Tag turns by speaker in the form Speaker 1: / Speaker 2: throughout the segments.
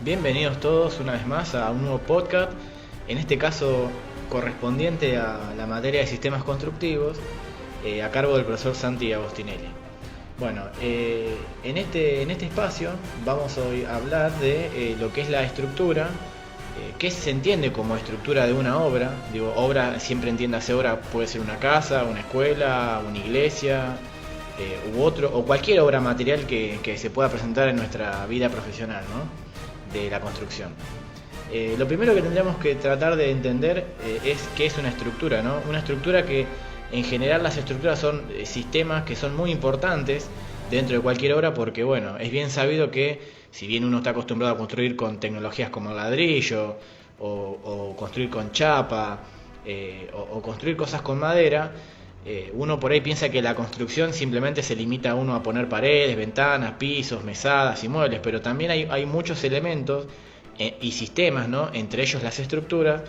Speaker 1: Bienvenidos todos una vez más a un nuevo podcast, en este caso correspondiente a la materia de sistemas constructivos, a cargo del profesor Santi Agostinelli. Bueno, en este espacio vamos hoy a hablar de lo que es la estructura, qué se entiende como estructura de una obra. Digo, obra, siempre entiéndase obra, puede ser una casa, una escuela, una iglesia, o cualquier obra material que se pueda presentar en nuestra vida profesional, ¿no?, de la construcción. Lo primero que tendríamos que tratar de entender es qué es una estructura, ¿no? Una estructura que en general las estructuras son sistemas que son muy importantes dentro de cualquier obra, porque bueno, es bien sabido que si bien uno está acostumbrado a construir con tecnologías como el ladrillo o construir con chapa o construir cosas con madera, uno por ahí piensa que la construcción simplemente se limita a uno a poner paredes, ventanas, pisos, mesadas y muebles, pero también hay muchos elementos y sistemas, ¿no?, entre ellos las estructuras,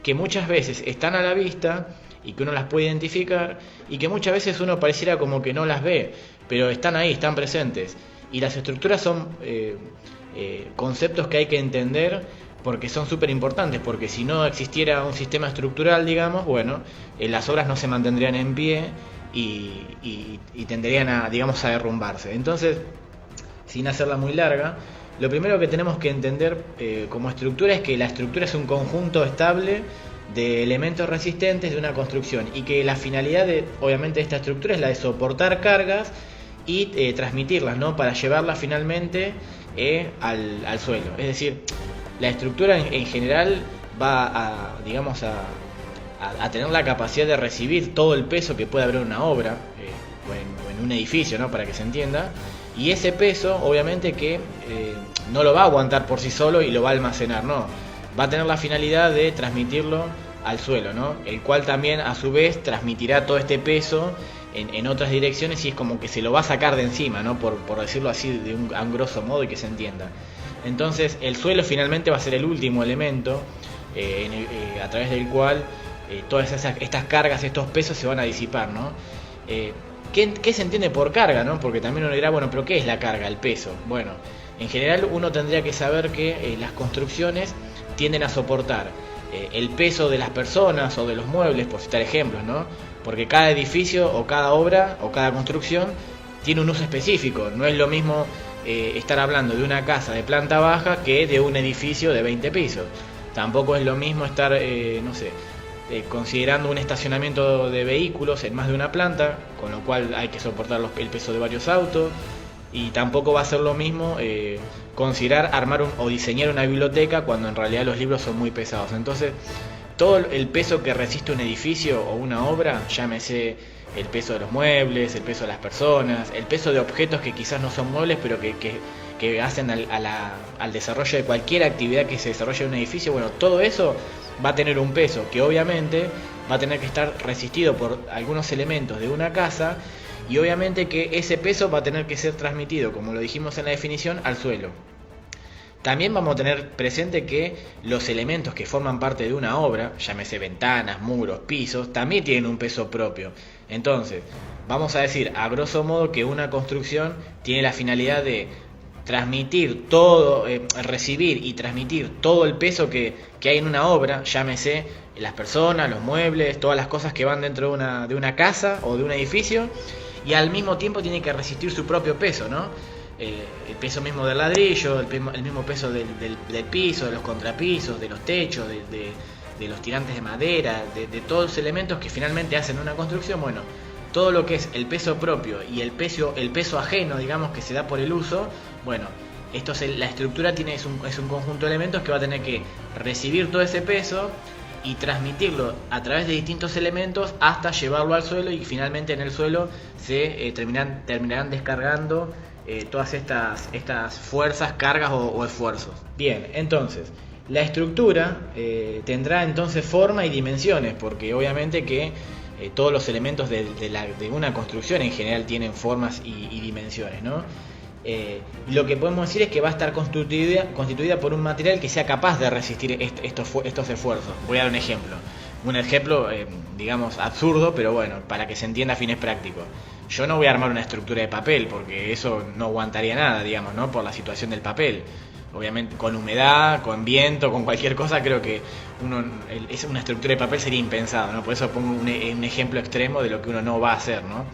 Speaker 1: que muchas veces están a la vista y que uno las puede identificar y que muchas veces uno pareciera como que no las ve, pero están ahí, están presentes. Y las estructuras son conceptos que hay que entender porque son súper importantes, porque si no existiera un sistema estructural, digamos, bueno, las obras no se mantendrían en pie y tenderían a derrumbarse. Entonces, sin hacerla muy larga, lo primero que tenemos que entender como estructura es que la estructura es un conjunto estable de elementos resistentes de una construcción y que la finalidad obviamente de esta estructura es la de soportar cargas y transmitirlas, ¿no?, para llevarlas finalmente al suelo. Es decir, la estructura en general va a tener la capacidad de recibir todo el peso que puede haber en una obra o en un edificio, ¿no?, para que se entienda, y ese peso obviamente que no lo va a aguantar por sí solo y lo va a almacenar, no, va a tener la finalidad de transmitirlo al suelo, ¿no?, el cual también a su vez transmitirá todo este peso en otras direcciones y es como que se lo va a sacar de encima, ¿no?, por decirlo así a un grosso modo y que se entienda. Entonces el suelo finalmente va a ser el último elemento a través del cual todas estas cargas, estos pesos se van a disipar, ¿no? ¿Qué se entiende por carga, no? Porque también uno dirá, bueno, pero ¿qué es la carga, el peso? Bueno, en general uno tendría que saber que las construcciones tienden a soportar el peso de las personas o de los muebles, por citar ejemplos, ¿no? Porque cada edificio o cada obra o cada construcción tiene un uso específico. No es lo mismo estar hablando de una casa de planta baja que de un edificio de 20 pisos. Tampoco es lo mismo estar, considerando un estacionamiento de vehículos en más de una planta, con lo cual hay que soportar el peso de varios autos. Y tampoco va a ser lo mismo considerar armar o diseñar una biblioteca cuando en realidad los libros son muy pesados. Entonces, todo el peso que resiste un edificio o una obra, llámese el peso de los muebles, el peso de las personas, el peso de objetos que quizás no son muebles, pero que hacen al desarrollo de cualquier actividad que se desarrolle en un edificio, bueno, todo eso va a tener un peso que obviamente va a tener que estar resistido por algunos elementos de una casa y obviamente que ese peso va a tener que ser transmitido, como lo dijimos en la definición, al suelo. También vamos a tener presente que los elementos que forman parte de una obra, llámese ventanas, muros, pisos, también tienen un peso propio. Entonces, vamos a decir a grosso modo que una construcción tiene la finalidad de transmitir todo, recibir y transmitir todo el peso que hay en una obra, llámese las personas, los muebles, todas las cosas que van dentro de una casa o de un edificio, y al mismo tiempo tiene que resistir su propio peso, ¿no? El peso mismo del ladrillo, el mismo peso del piso, de los contrapisos, de los techos, de los tirantes de madera, de todos los elementos que finalmente hacen una construcción. Bueno, todo lo que es el peso propio y el peso ajeno, digamos, que se da por el uso, bueno, la estructura es un conjunto de elementos que va a tener que recibir todo ese peso y transmitirlo a través de distintos elementos hasta llevarlo al suelo y finalmente en el suelo se terminarán descargando todas estas fuerzas, cargas o esfuerzos. Bien, entonces, la estructura tendrá entonces forma y dimensiones, porque obviamente que todos los elementos de una construcción en general tienen formas y dimensiones, ¿no? Lo que podemos decir es que va a estar constituida por un material que sea capaz de resistir estos esfuerzos. Voy a dar un ejemplo. Digamos, absurdo, pero bueno, para que se entienda a fines prácticos. Yo no voy a armar una estructura de papel, porque eso no aguantaría nada, digamos, ¿no? Por la situación del papel. obviamente con humedad, con viento, con cualquier cosa, creo que es una estructura de papel sería impensado, ¿no? Por eso pongo un ejemplo extremo de lo que uno no va a hacer, ¿no?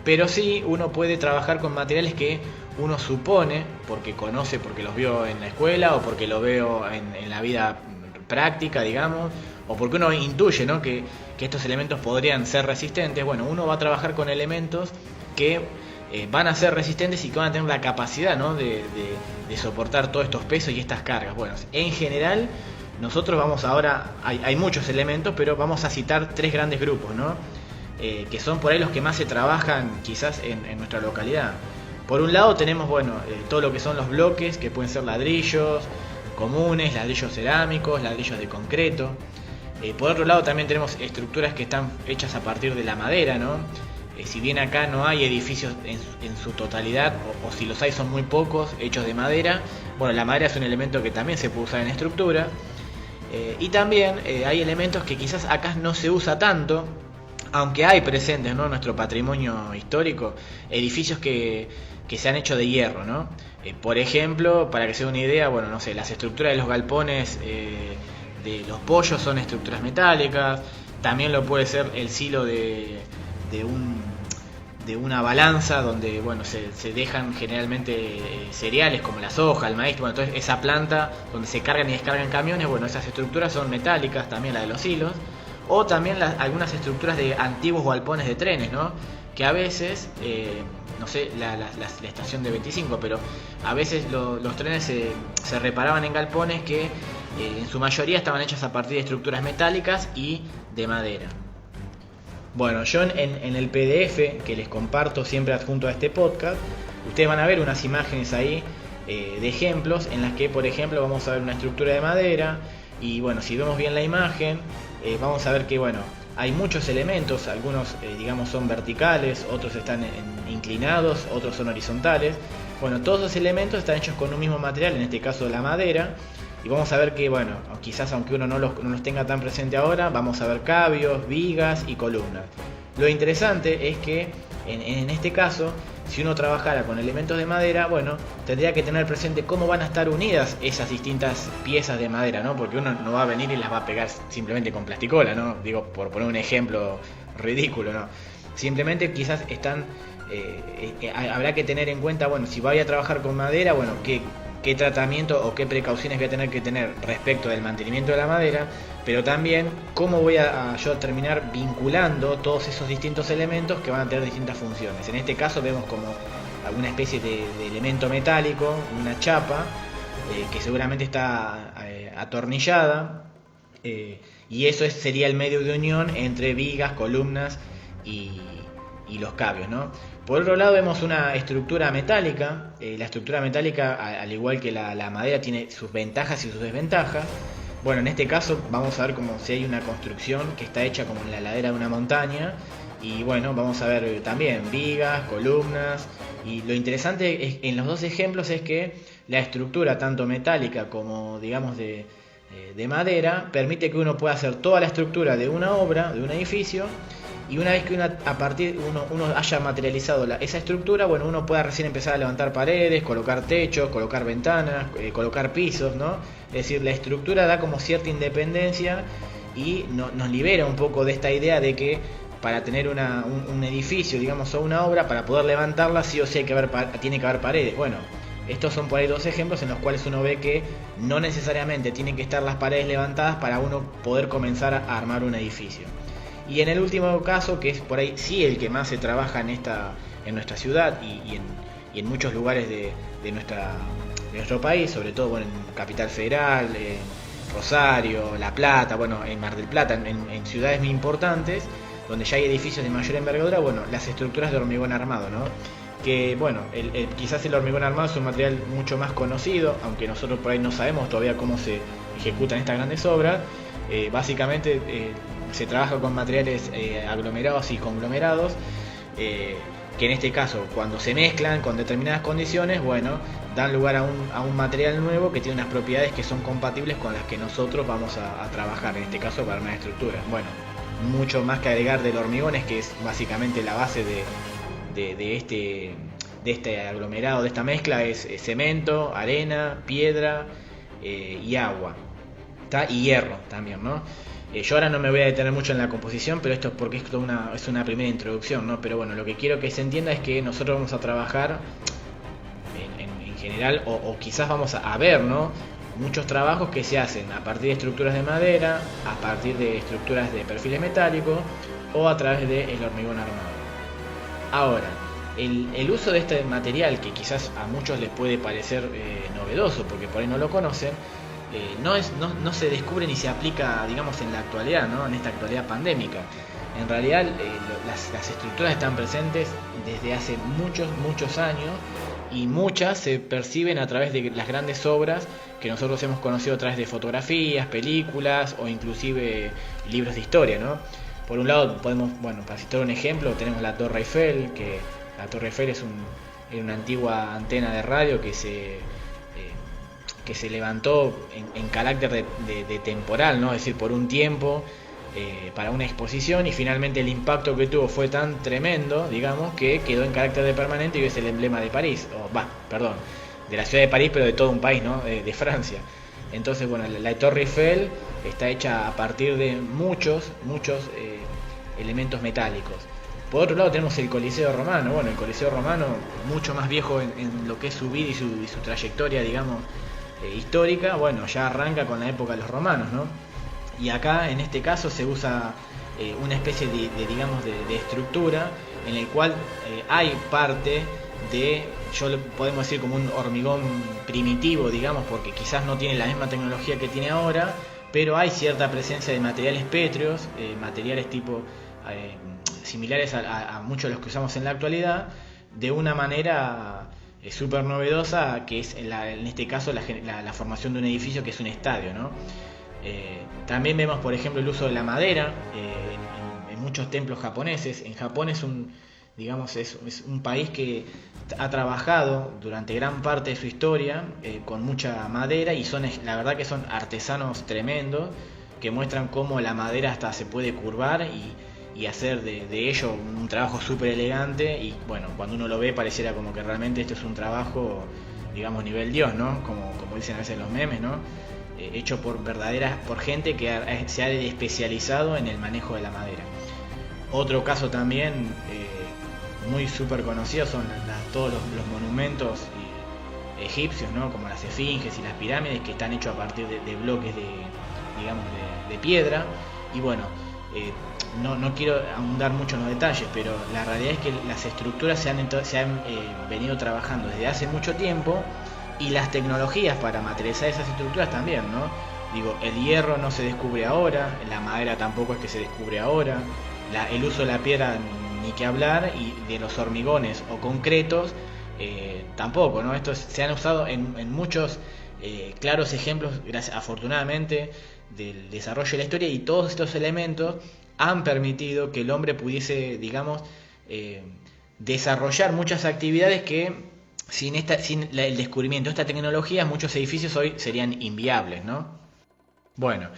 Speaker 1: Pero sí uno puede trabajar con materiales que uno supone, porque conoce, porque los vio en la escuela o porque lo veo en la vida práctica, digamos, o porque uno intuye, ¿no?, que estos elementos podrían ser resistentes. Bueno, uno va a trabajar con elementos que van a ser resistentes y que van a tener la capacidad, ¿no?, de soportar todos estos pesos y estas cargas. Bueno, en general nosotros vamos ahora, hay muchos elementos, pero vamos a citar 3 grandes grupos, ¿no?, que son por ahí los que más se trabajan quizás en nuestra localidad. Por un lado tenemos, bueno, todo lo que son los bloques, que pueden ser ladrillos comunes, ladrillos cerámicos, ladrillos de concreto. Por otro lado también tenemos estructuras que están hechas a partir de la madera, ¿no? Si bien acá no hay edificios en su totalidad, o si los hay son muy pocos, hechos de madera, bueno, la madera es un elemento que también se puede usar en estructura. Y también hay elementos que quizás acá no se usa tanto, aunque hay presentes, ¿no?, en nuestro patrimonio histórico, edificios que se han hecho de hierro, ¿no? Por ejemplo, para que se dé una idea, bueno, no sé, las estructuras de los galpones de los pollos son estructuras metálicas. También lo puede ser el silo de una balanza donde, bueno, se dejan generalmente cereales como la soja, el maíz. Bueno, entonces esa planta donde se cargan y descargan camiones, bueno, esas estructuras son metálicas, también la de los hilos. O también algunas estructuras de antiguos galpones de trenes, ¿no?, que a veces, no sé, la estación de 25, pero a veces los trenes se reparaban en galpones que en su mayoría estaban hechos a partir de estructuras metálicas y de madera. Bueno, yo en el PDF que les comparto siempre adjunto a este podcast, ustedes van a ver unas imágenes ahí de ejemplos en las que, por ejemplo, vamos a ver una estructura de madera y, bueno, si vemos bien la imagen, vamos a ver que, bueno, hay muchos elementos, algunos digamos son verticales, otros están inclinados, otros son horizontales. Bueno, todos los elementos están hechos con un mismo material, en este caso la madera. Y vamos a ver que, bueno, quizás aunque uno no los tenga tan presente ahora, vamos a ver cabios, vigas y columnas. Lo interesante es que en este caso, si uno trabajara con elementos de madera, bueno, tendría que tener presente cómo van a estar unidas esas distintas piezas de madera, ¿no? Porque uno no va a venir y las va a pegar simplemente con plasticola, ¿no? Digo, por poner un ejemplo ridículo, ¿no? Simplemente quizás habrá que tener en cuenta, bueno, si voy a trabajar con madera, bueno, qué tratamiento o qué precauciones voy a tener respecto del mantenimiento de la madera, pero también cómo voy a yo terminar vinculando todos esos distintos elementos que van a tener distintas funciones. En este caso vemos como alguna especie de elemento metálico, una chapa, que seguramente está atornillada, y eso sería el medio de unión entre vigas, columnas y los cabios, ¿no? Por otro lado vemos una estructura metálica. La estructura metálica, al igual que la madera, tiene sus ventajas y sus desventajas. Bueno, en este caso vamos a ver como si hay una construcción que está hecha como en la ladera de una montaña. Y bueno, vamos a ver también vigas, columnas. Y lo interesante en los dos ejemplos es que la estructura, tanto metálica como, digamos, de madera, permite que uno pueda hacer toda la estructura de una obra, de un edificio. Y una vez que uno haya materializado esa estructura, bueno, uno pueda recién empezar a levantar paredes, colocar techos, colocar ventanas, colocar pisos, ¿no? Es decir, la estructura da como cierta independencia y nos libera un poco de esta idea de que para tener un edificio, digamos, o una obra, para poder levantarla sí o sí tiene que haber paredes. Bueno, estos son por ahí dos ejemplos en los cuales uno ve que no necesariamente tienen que estar las paredes levantadas para uno poder comenzar a armar un edificio. Y en el último caso, que es por ahí sí el que más se trabaja en nuestra ciudad y en muchos lugares de nuestro país, sobre todo, bueno, en Capital Federal, en Rosario, La Plata, bueno, en Mar del Plata, en ciudades muy importantes, donde ya hay edificios de mayor envergadura, bueno, las estructuras de hormigón armado, ¿no? Que, bueno, quizás el hormigón armado es un material mucho más conocido, aunque nosotros por ahí no sabemos todavía cómo se ejecutan estas grandes obras. Básicamente se trabaja con materiales aglomerados y conglomerados, que en este caso, cuando se mezclan con determinadas condiciones, bueno, dan lugar a un material nuevo que tiene unas propiedades que son compatibles con las que nosotros vamos a trabajar, en este caso para una estructura. Bueno, mucho más que agregar del hormigón, es que es básicamente la base de de este aglomerado, de esta mezcla, es cemento, arena, piedra y agua, ¿tá? Y hierro también, ¿no? Yo ahora no me voy a detener mucho en la composición, pero esto es porque es una primera introducción, ¿no? Pero bueno, lo que quiero que se entienda es que nosotros vamos a trabajar en general, o quizás vamos a ver, ¿no? Muchos trabajos que se hacen a partir de estructuras de madera, a partir de estructuras de perfiles metálicos o a través del hormigón armado. Ahora, el uso de este material, que quizás a muchos les puede parecer novedoso porque por ahí no lo conocen, no se descubre ni se aplica, digamos, en la actualidad, ¿no? En esta actualidad pandémica. En realidad las estructuras están presentes desde hace muchos años, y muchas se perciben a través de las grandes obras que nosotros hemos conocido a través de fotografías, películas o inclusive libros de historia, ¿no? Por un lado podemos, bueno, para citar un ejemplo, tenemos la Torre Eiffel, que la Torre Eiffel es una antigua antena de radio que se levantó en carácter de temporal, ¿no? Es decir, por un tiempo, para una exposición, y finalmente el impacto que tuvo fue tan tremendo, digamos, que quedó en carácter de permanente y es el emblema de París, de la ciudad de París, pero de todo un país, ¿no? De Francia. Entonces, bueno, la Torre Eiffel está hecha a partir de muchos elementos metálicos. Por otro lado tenemos el Coliseo Romano. Bueno, el Coliseo Romano, mucho más viejo en lo que es su vida y su trayectoria, digamos, histórica. Bueno, ya arranca con la época de los romanos, ¿no? Y acá en este caso se usa una especie de estructura en el cual hay parte de, podemos decir como un hormigón primitivo, digamos, porque quizás no tiene la misma tecnología que tiene ahora, pero hay cierta presencia de materiales pétreos, materiales tipo similares a muchos de los que usamos en la actualidad, de una manera súper novedosa, que es en este caso la formación de un edificio que es un estadio, ¿no? También vemos, por ejemplo, el uso de la madera en muchos templos japoneses. En Japón es un país que ha trabajado durante gran parte de su historia con mucha madera, y la verdad que son artesanos tremendos que muestran cómo la madera hasta se puede curvar y hacer de ello un trabajo súper elegante. Y bueno, cuando uno lo ve pareciera como que realmente esto es un trabajo, digamos, nivel Dios, ¿no? Como dicen a veces los memes, ¿no? Hecho por gente que se ha especializado en el manejo de la madera. Otro caso también muy súper conocido son todos los monumentos egipcios, ¿no? Como las esfinges y las pirámides, que están hechos a partir de bloques de piedra. Y bueno, no quiero ahondar mucho en los detalles, pero la realidad es que las estructuras se han venido trabajando desde hace mucho tiempo, y las tecnologías para materializar esas estructuras también, ¿no? Digo, el hierro no se descubre ahora, la madera tampoco es que se descubre ahora, el uso de la piedra ni que hablar, y de los hormigones o concretos tampoco, ¿no? Estos se han usado en muchos claros ejemplos, afortunadamente, del desarrollo de la historia, y todos estos elementos han permitido que el hombre pudiese, digamos, desarrollar muchas actividades que sin el descubrimiento de esta tecnología, muchos edificios hoy serían inviables, ¿no? Bueno,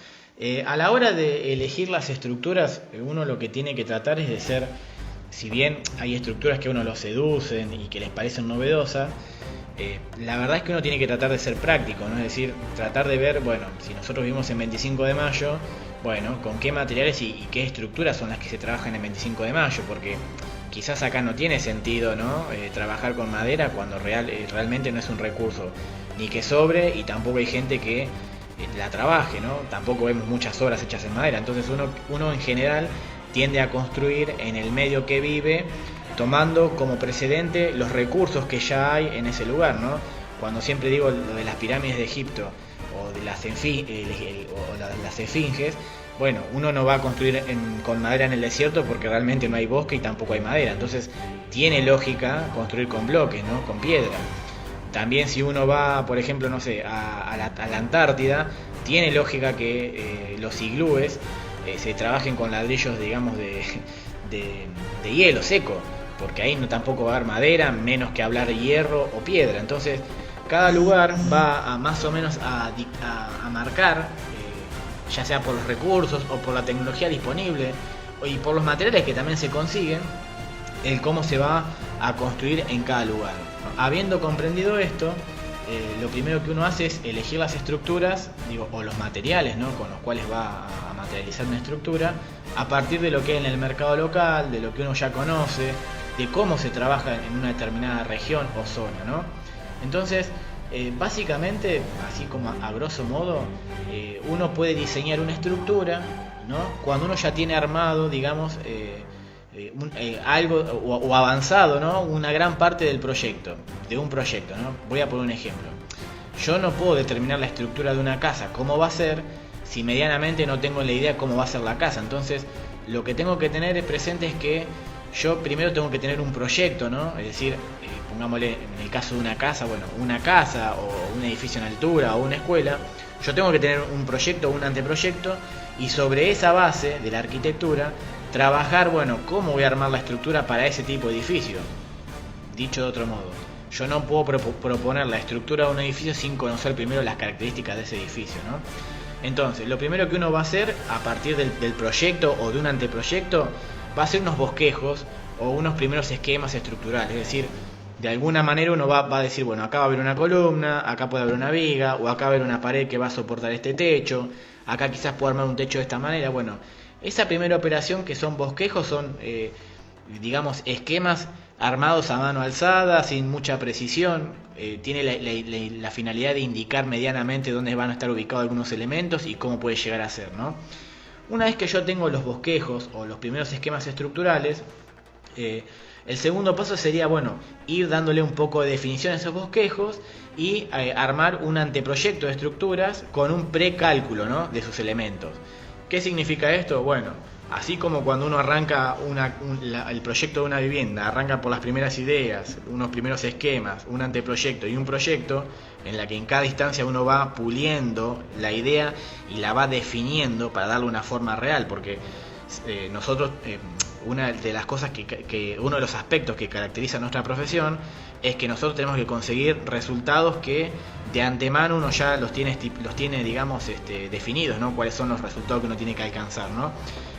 Speaker 1: a la hora de elegir las estructuras, uno lo que tiene que tratar es de ser, si bien hay estructuras que a uno lo seducen y que les parecen novedosas, la verdad es que uno tiene que tratar de ser práctico, ¿no? Es decir, tratar de ver, bueno, si nosotros vivimos en 25 de mayo, bueno, con qué materiales y qué estructuras son las que se trabajan en 25 de mayo, porque quizás acá no tiene sentido, ¿no? Trabajar con madera cuando realmente no es un recurso ni que sobre, y tampoco hay gente que la trabaje, ¿no? Tampoco vemos muchas obras hechas en madera. Entonces uno en general tiende a construir en el medio que vive, tomando como precedente los recursos que ya hay en ese lugar, ¿no? Cuando siempre digo lo de las pirámides de Egipto o de las esfinges, bueno, uno no va a construir con madera en el desierto porque realmente no hay bosque y tampoco hay madera. Entonces tiene lógica construir con bloques, ¿no? Con piedra. También si uno va, por ejemplo, no sé, a la Antártida, tiene lógica que los iglúes se trabajen con ladrillos, digamos, de hielo seco, porque ahí no tampoco va a haber madera, menos que hablar de hierro o piedra. Entonces cada lugar va a más o menos a marcar, ya sea por los recursos o por la tecnología disponible y por los materiales que también se consiguen, el cómo se va a construir en cada lugar, ¿no? Habiendo comprendido esto, lo primero que uno hace es elegir las estructuras, o los materiales, ¿no?, con los cuales va a materializar una estructura, a partir de lo que hay en el mercado local, de lo que uno ya conoce, de cómo se trabaja en una determinada región o zona, ¿no? Entonces, básicamente, así como a grosso modo, uno puede diseñar una estructura, ¿no?, cuando uno ya tiene armado, digamos, algo o avanzado, ¿no?, una gran parte del proyecto, de un proyecto, ¿no? Voy a poner un ejemplo. Yo no puedo determinar la estructura de una casa, cómo va a ser, si medianamente no tengo la idea cómo va a ser la casa. Entonces, lo que tengo que tener presente es que yo primero tengo que tener un proyecto, ¿no? Es decir, pongámosle en el caso de una casa, bueno, una casa o un edificio en altura o una escuela, yo tengo que tener un proyecto o un anteproyecto, y sobre esa base de la arquitectura trabajar, bueno, cómo voy a armar la estructura para ese tipo de edificio. Dicho de otro modo, yo no puedo proponer la estructura de un edificio sin conocer primero las características de ese edificio, ¿no? Entonces, lo primero que uno va a hacer a partir del proyecto o de un anteproyecto va a ser unos bosquejos o unos primeros esquemas estructurales. Es decir, de alguna manera uno va a decir, bueno, acá va a haber una columna, acá puede haber una viga, o acá va a haber una pared que va a soportar este techo, acá quizás puedo armar un techo de esta manera. Bueno, esa primera operación, que son bosquejos, son, digamos, esquemas armados a mano alzada, sin mucha precisión. Tiene la finalidad de indicar medianamente dónde van a estar ubicados algunos elementos y cómo puede llegar a ser, ¿no? Una vez que yo tengo los bosquejos o los primeros esquemas estructurales, el segundo paso sería, bueno, ir dándole un poco de definición a esos bosquejos y armar un anteproyecto de estructuras con un precálculo, ¿no?, de sus elementos. ¿Qué significa esto? Bueno, así como cuando uno arranca el proyecto de una vivienda, arranca por las primeras ideas, unos primeros esquemas, un anteproyecto y un proyecto, en la que en cada instancia uno va puliendo la idea y la va definiendo para darle una forma real, porque nosotros, una de las cosas uno de los aspectos que caracteriza nuestra profesión es que nosotros tenemos que conseguir resultados que de antemano uno ya los tiene, digamos, definidos, ¿no?, cuáles son los resultados que uno tiene que alcanzar, ¿no?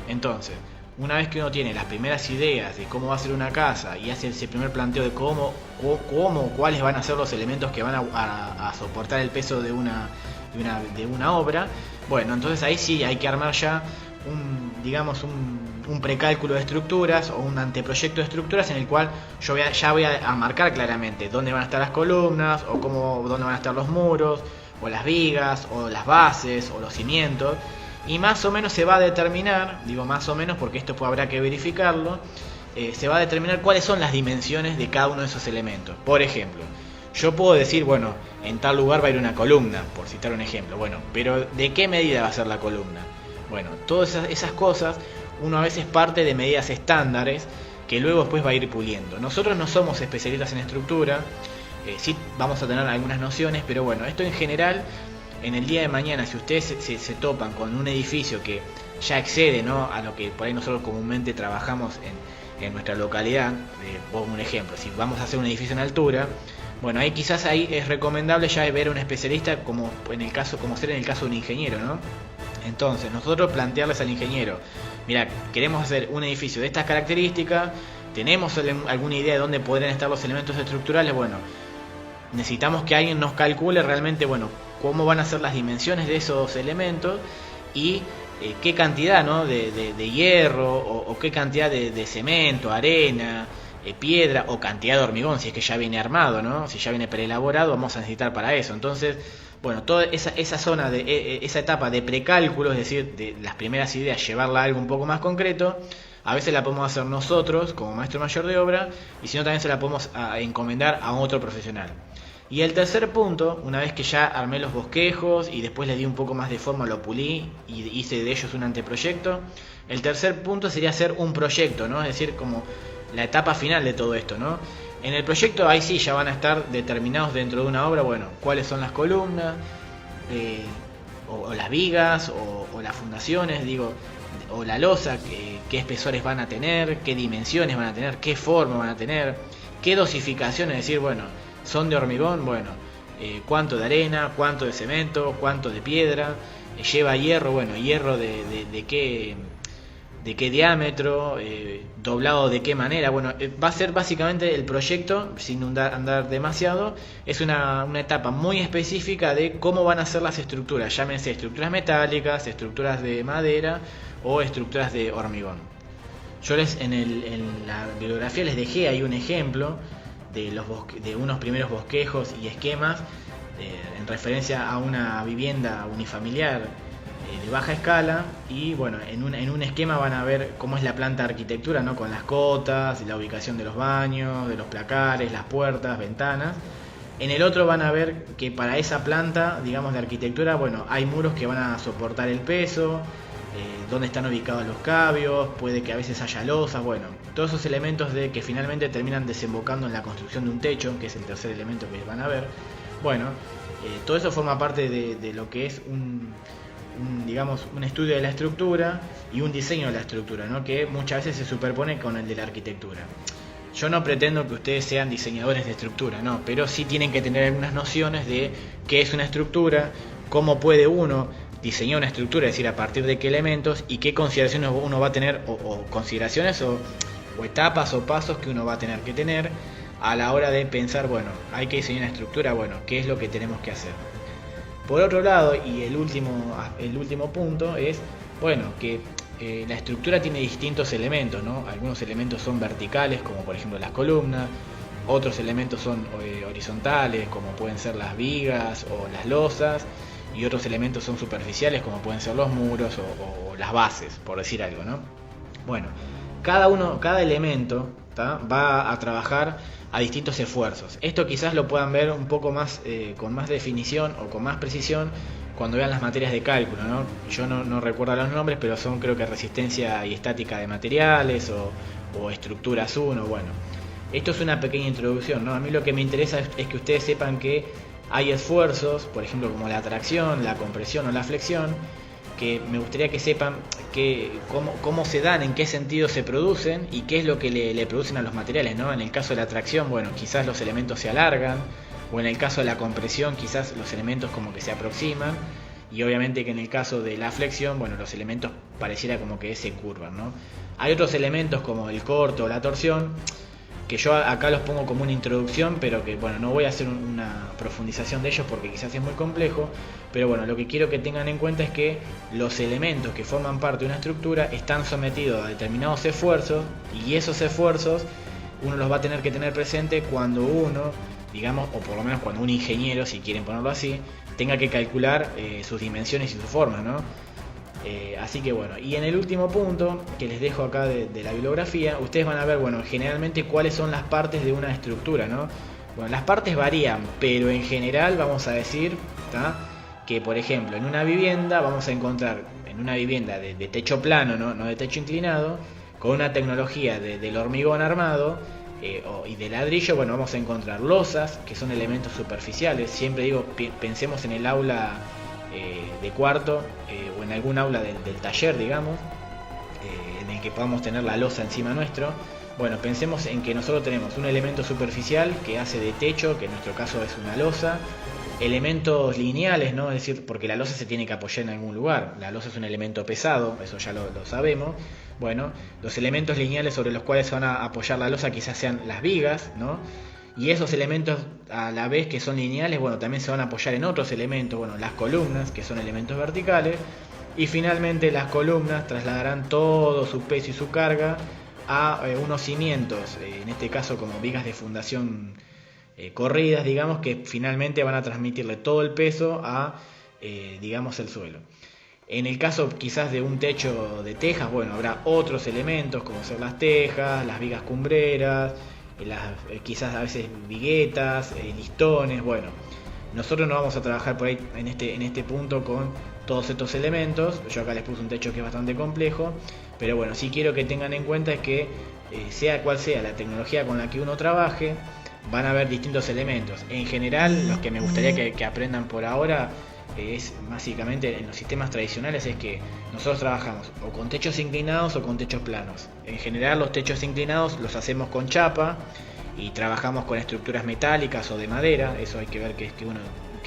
Speaker 1: Entonces, una vez que uno tiene las primeras ideas de cómo va a ser una casa y hace ese primer planteo de cuáles van a ser los elementos que van a soportar el peso de una obra, bueno, entonces ahí sí hay que armar ya un precálculo de estructuras o un anteproyecto de estructuras, en el cual yo ya voy a marcar claramente dónde van a estar las columnas, o dónde van a estar los muros, o las vigas, o las bases, o los cimientos. Y más o menos se va a determinar, digo más o menos porque esto habrá que verificarlo, se va a determinar cuáles son las dimensiones de cada uno de esos elementos. Por ejemplo, yo puedo decir, bueno, en tal lugar va a ir una columna, por citar un ejemplo. Bueno, pero ¿de qué medida va a ser la columna? Bueno, todas esas cosas uno a veces parte de medidas estándares que luego después va a ir puliendo. Nosotros no somos especialistas en estructura, sí vamos a tener algunas nociones, pero bueno, esto en general, en el día de mañana, si ustedes se topan con un edificio que ya excede, ¿no?, a lo que por ahí nosotros comúnmente trabajamos en nuestra localidad, pongo un ejemplo, si vamos a hacer un edificio en altura, bueno, ahí quizás es recomendable ya ver a un especialista, como ser en el caso de un ingeniero, ¿no? Entonces, nosotros plantearles al ingeniero, mira, queremos hacer un edificio de estas características, tenemos alguna idea de dónde podrían estar los elementos estructurales. Bueno, necesitamos que alguien nos calcule realmente, bueno, cómo van a ser las dimensiones de esos elementos y qué cantidad, ¿no?, de hierro o qué cantidad de cemento, arena, piedra o cantidad de hormigón, si es que ya viene armado, ¿no?, si ya viene preelaborado, vamos a necesitar para eso. Entonces, bueno, toda esa zona, esa etapa de precálculo, es decir, de las primeras ideas, llevarla a algo un poco más concreto, a veces la podemos hacer nosotros como maestro mayor de obra, y si no, también se la podemos encomendar a otro profesional. Y el tercer punto, una vez que ya armé los bosquejos y después le di un poco más de forma, lo pulí y hice de ellos un anteproyecto, el tercer punto sería hacer un proyecto, ¿no?, es decir, como la etapa final de todo esto, ¿no? En el proyecto ahí sí ya van a estar determinados dentro de una obra, bueno, cuáles son las columnas, o las vigas, o las fundaciones, o la losa, qué espesores van a tener, qué dimensiones van a tener, qué forma van a tener, qué dosificación, es decir, bueno, son de hormigón, bueno, cuánto de arena, cuánto de cemento, cuánto de piedra, lleva hierro, bueno, hierro de qué de qué diámetro, doblado de qué manera. Bueno, va a ser básicamente el proyecto, sin andar demasiado, es una etapa muy específica de cómo van a ser las estructuras, llámense estructuras metálicas, estructuras de madera o estructuras de hormigón. Yo en la bibliografía les dejé ahí un ejemplo de unos primeros bosquejos y esquemas en referencia a una vivienda unifamiliar de baja escala, y bueno, en un esquema van a ver cómo es la planta de arquitectura, ¿no? Con las cotas, la ubicación de los baños, de los placares, las puertas, ventanas. En el otro van a ver que para esa planta, digamos, de arquitectura, bueno, hay muros que van a soportar el peso, dónde están ubicados los cabios, puede que a veces haya losas, bueno, todos esos elementos que finalmente terminan desembocando en la construcción de un techo, que es el tercer elemento que van a ver. Bueno, todo eso forma parte de lo que es digamos, un estudio de la estructura y un diseño de la estructura, ¿no? Que muchas veces se superpone con el de la arquitectura. Yo no pretendo que ustedes sean diseñadores de estructura, no, pero sí tienen que tener algunas nociones de qué es una estructura, cómo puede uno diseñar una estructura, es decir, a partir de qué elementos y qué consideraciones uno va a tener, o consideraciones o etapas o pasos que uno va a tener que tener a la hora de pensar, bueno, hay que diseñar una estructura, bueno, ¿qué es lo que tenemos que hacer? Por otro lado, y el último punto es, bueno, que la estructura tiene distintos elementos, ¿no? Algunos elementos son verticales, como por ejemplo las columnas, otros elementos son horizontales, como pueden ser las vigas o las losas, y otros elementos son superficiales, como pueden ser los muros o las bases, por decir algo, ¿no? Bueno, cada elemento, ¿tá? Va a trabajar a distintos esfuerzos. Esto quizás lo puedan ver un poco más con más definición o con más precisión cuando vean las materias de cálculo, ¿no? Yo no recuerdo los nombres, pero son, creo que, resistencia y estática de materiales o estructuras 1. Bueno, esto es una pequeña introducción, ¿no? A mí lo que me interesa es que ustedes sepan que hay esfuerzos, por ejemplo, como la tracción, la compresión o la flexión, que me gustaría que sepan cómo se dan, en qué sentido se producen y qué es lo que le producen a los materiales, ¿no? En el caso de la tracción, bueno, quizás los elementos se alargan, o en el caso de la compresión, quizás los elementos como que se aproximan, y obviamente que en el caso de la flexión, bueno, los elementos pareciera como que se curvan, ¿no? Hay otros elementos como el corte o la torsión, que yo acá los pongo como una introducción, pero que bueno, no voy a hacer una profundización de ellos porque quizás es muy complejo, pero bueno, lo que quiero que tengan en cuenta es que los elementos que forman parte de una estructura están sometidos a determinados esfuerzos, y esos esfuerzos uno los va a tener que tener presente cuando uno, digamos, o por lo menos cuando un ingeniero, si quieren ponerlo así, tenga que calcular sus dimensiones y sus formas, ¿no? Así que bueno, y en el último punto que les dejo acá de la bibliografía, ustedes van a ver, bueno, generalmente cuáles son las partes de una estructura, ¿no? Bueno, las partes varían, pero en general vamos a decir, ¿tá? Que por ejemplo en una vivienda vamos a encontrar, en una vivienda de techo plano, no de techo inclinado, con una tecnología del hormigón armado y de ladrillo, bueno, vamos a encontrar losas, que son elementos superficiales. Siempre digo, pensemos en el aula de cuarto o en algún aula del taller, digamos, en el que podamos tener la losa encima nuestro. Bueno, pensemos en que nosotros tenemos un elemento superficial que hace de techo, que en nuestro caso es una losa, elementos lineales, ¿no? Es decir, porque la losa se tiene que apoyar en algún lugar, la losa es un elemento pesado, eso ya lo sabemos. Bueno, los elementos lineales sobre los cuales se van a apoyar la losa quizás sean las vigas, ¿no? Y esos elementos, a la vez que son lineales, bueno, también se van a apoyar en otros elementos, bueno, las columnas, que son elementos verticales, y finalmente las columnas trasladarán todo su peso y su carga a unos cimientos, en este caso como vigas de fundación corridas, digamos, que finalmente van a transmitirle todo el peso a, digamos, el suelo. En el caso quizás de un techo de tejas, bueno, habrá otros elementos como ser las tejas, las vigas cumbreras, quizás a veces viguetas, listones. Bueno, nosotros no vamos a trabajar por ahí en este punto con todos estos elementos. Yo acá les puse un techo que es bastante complejo, pero bueno, sí quiero que tengan en cuenta es que sea cual sea la tecnología con la que uno trabaje, van a haber distintos elementos. En general, los que me gustaría que aprendan por ahora es básicamente en los sistemas tradicionales es que nosotros trabajamos o con techos inclinados o con techos planos. En general los techos inclinados los hacemos con chapa y trabajamos con estructuras metálicas o de madera, eso hay que ver qué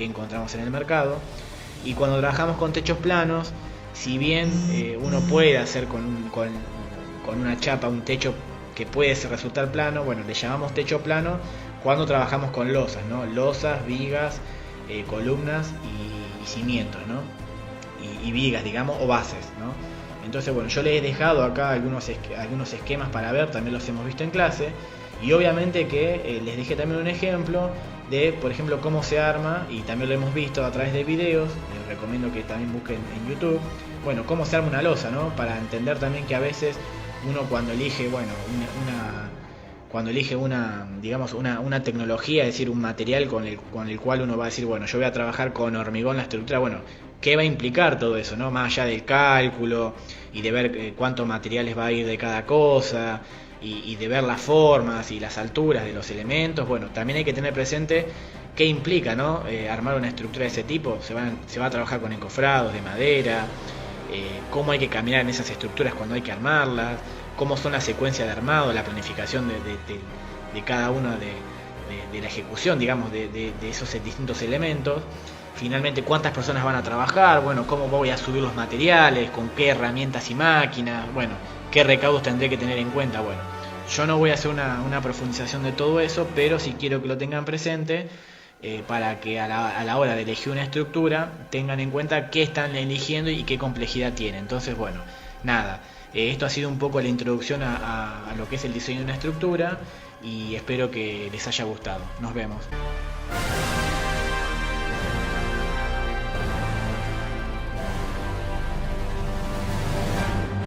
Speaker 1: encontramos en el mercado. Y cuando trabajamos con techos planos si bien uno puede hacer con una chapa un techo que puede resultar plano, bueno, le llamamos techo plano cuando trabajamos con losas, ¿no? Losas, vigas, columnas y cimientos, ¿no? Y vigas, digamos, o bases, ¿no? Entonces, bueno, yo les he dejado acá algunos esquemas para ver, también los hemos visto en clase, y obviamente que les dejé también un ejemplo de, por ejemplo, cómo se arma, y también lo hemos visto a través de videos, les recomiendo que también busquen en YouTube, bueno, cómo se arma una losa, ¿no? Para entender también que a veces uno cuando elige, bueno, cuando elige digamos, una tecnología, es decir, un material con el cual uno va a decir, bueno, yo voy a trabajar con hormigón la estructura, bueno, ¿qué va a implicar todo eso, no? Más allá del cálculo y de ver cuántos materiales va a ir de cada cosa y de ver las formas y las alturas de los elementos, bueno, también hay que tener presente qué implica, ¿no? Armar una estructura de ese tipo. Se va a trabajar con encofrados de madera, cómo hay que caminar en esas estructuras cuando hay que armarlas, cómo son las secuencias de armado, la planificación de cada una de la ejecución, digamos, de esos distintos elementos. Finalmente, cuántas personas van a trabajar, bueno, cómo voy a subir los materiales, con qué herramientas y máquinas, bueno, qué recaudos tendré que tener en cuenta. Bueno, yo no voy a hacer una profundización de todo eso, pero sí quiero que lo tengan presente para que a la hora de elegir una estructura tengan en cuenta qué están eligiendo y qué complejidad tiene. Entonces, bueno, nada, esto ha sido un poco la introducción a lo que es el diseño de una estructura y espero que les haya gustado. Nos vemos.